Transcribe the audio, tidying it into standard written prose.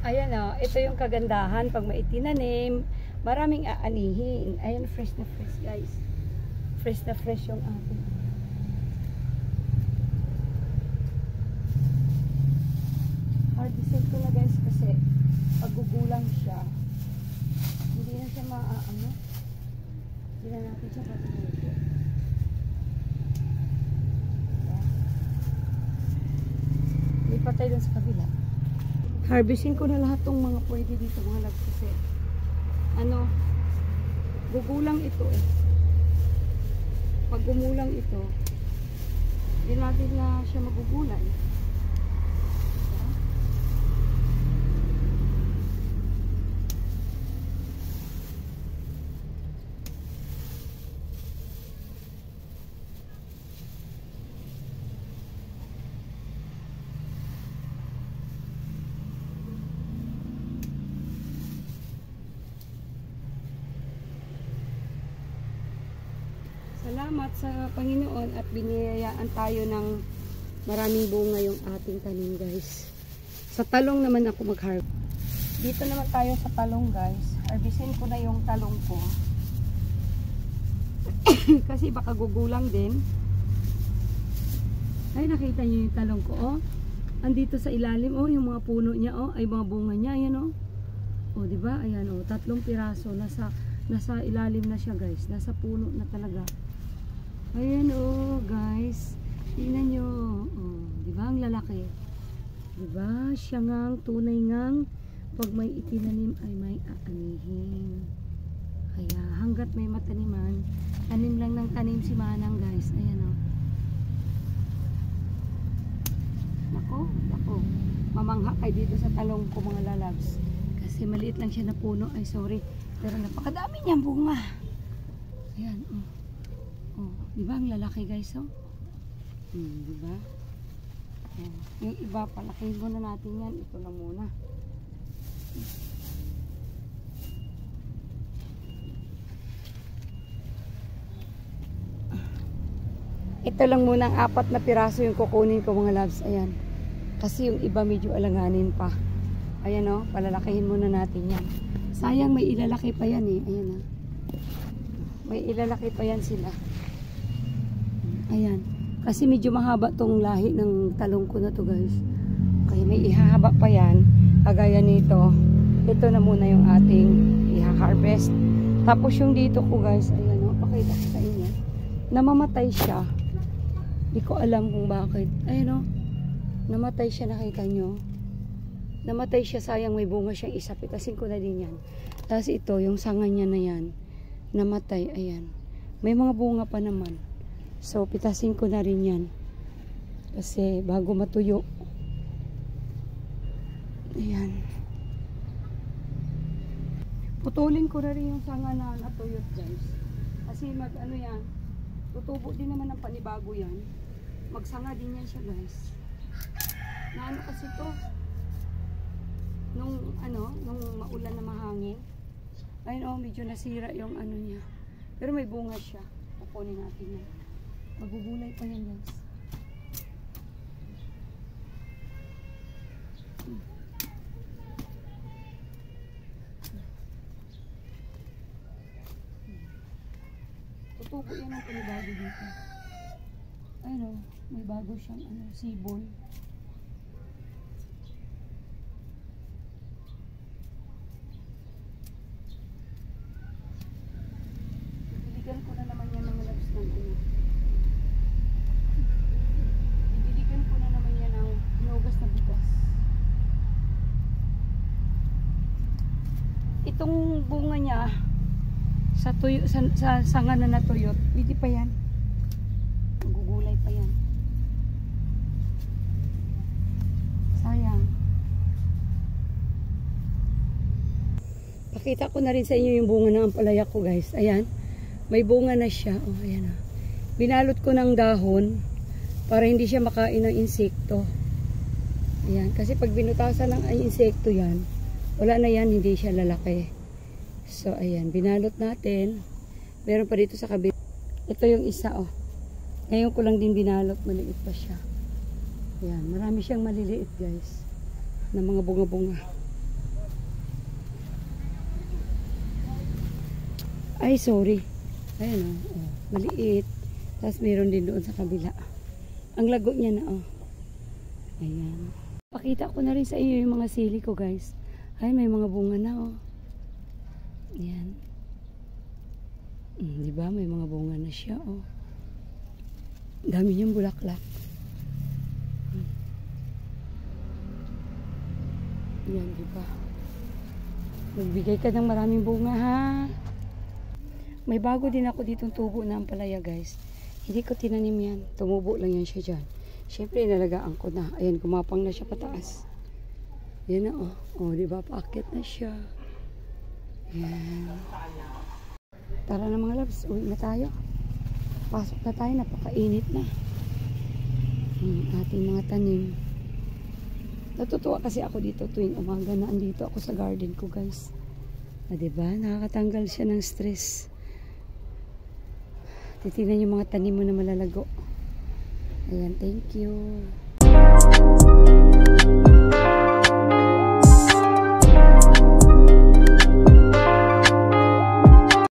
Ayan o, ito yung kagandahan pag may itinanim, maraming aanihin. Ayan, fresh na fresh guys. Fresh na fresh yung ating. Harvested ko na guys kasi pag gugulang siya, hindi na siya maaano. Hindi na natin siya patuloy. Lipat tayo dun sa kabila. Harvesting ko na lahat tong mga pwede dito mga loves kasi ano, gugulang ito eh. Pag gumulang ito, hindi natin na siya magugulay. Salamat sa Panginoon at biniyayaan tayo ng maraming bunga yung ating tanim guys. Sa talong naman ako mag-harvest. Dito naman tayo sa talong guys. Harvestin ko na yung talong ko. Kasi baka gugulang din. Ay nakita niyo yung talong ko oh. Andito sa ilalim oh yung mga puno niya oh ay mga bunga niya ayan oh. Oh di ba? Ayan oh 3 piraso nasa ilalim na siya guys. Nasa puno na talaga. Ayan oh guys, tingnan nyo, oh, di ba ang lalaki, di ba siya ngang tunay ngang pag may itinanim ay may aanihin. Kaya hanggat may mataniman, tanim lang ng tanim si Manang guys. Ayan oh. Nako, mamangha kayo dito sa talong ko mga lalabs. Kasi maliit lang siya na puno, ay sorry, pero napakadami niyang bunga. Ayan oh. Oh, di ba ang lalaki guys oh? Di ba? Oh, yung iba palakihin muna natin yan. Ito lang muna. Ito lang muna ang 4 na piraso yung kukunin ko mga loves. Ayan. Kasi yung iba medyo alanganin pa. Ayan oh, palalakihin muna natin yan. Sayang may ilalaki pa yan eh. Ayan ah. May ilalaki pa yan sila. Ayan. Kasi medyo mahaba tong lahi ng talong ko na to guys. Kaya may ihahaba pa yan. Kagaya nito. Ito na muna yung ating iha-harvest. Tapos yung dito ko guys. Ayan o. Pakita ko sa inyo. Namamatay siya. Hindi ko alam kung bakit. Ayan o. Namatay siya. Nakita nyo. Namatay siya. Sayang may bunga siyang isa. Pitasin ko na din yan. Tapos ito. Yung sanga niya na yan. Namatay. Ayan. May mga bunga pa naman. So, pitasin ko na rin yan. Kasi, bago matuyo. Ayan. Putulin ko na rin yung sanga na natuyot, guys. Kasi, mag ano yan. Tutubo din naman ng panibago yan. Magsanga din yan siya guys. Na ano kasi to. Nung maulan na mahangin. Ayun oh, medyo nasira yung ano niya. Pero may bunga siya. Kukunin natin yan. Magugulay pa yan guys. Tutubo yan ang panibago dito. Ayun oh, may bago siyang sibol. Didiligan ko na naman yan ng labs ng Didiligan ko na naman yan ng hinugas na bigas. Itong bunga niya sa tuyo, sa sanga na natuyot, hindi pa yan. Magugulay pa yan. Sayang. Pakita ko na rin sa inyo yung bunga ng ampalaya ko guys. Ayan. May bunga na siya. Oh, ayan. Binalot ko ng dahon para hindi siya makain ng insekto. Ayan. Kasi pag binutasan ng insekto yan, wala na yan, hindi siya lalaki. So, ayan. Binalot natin. Meron pa dito sa kabila. Ito yung isa, oh. Ngayon ko lang din binalot. Maliit pa siya. Ayan. Marami siyang maliliit, guys. Na mga bunga-bunga. Ay, sorry. Ayan, oh. Oh. Maliit. Tapos, meron din doon sa kabila. Ang lago niya na, oh. Ayan. Pakita ko na rin sa iyo yung mga sili ko, guys. Ay, may mga bunga na, oh. Ayan. Diba? May mga bunga na siya, oh. Dami niyang bulaklak. Ayan, diba? Magbigay ka ng maraming bunga, ha? May bago din ako ditong tubo na ampalaya, guys. Hindi ko tinanim yan. Tumubo lang yan siya dyan. Siyempre, inalagaan ko na. Ayan, kumapang na siya pataas. Yan na, oh. Oh, diba? Paakit na siya. Yan. Tara na mga loves, uwi na tayo. Pasok na tayo, napakainit na. Ating mga tanim. Natutuwa kasi ako dito tuwing umaga na andito ako sa garden ko guys. Diba? Nakakatanggal siya ng stress. Titignan yung mga tanim mo na malalago. Ayan, thank you.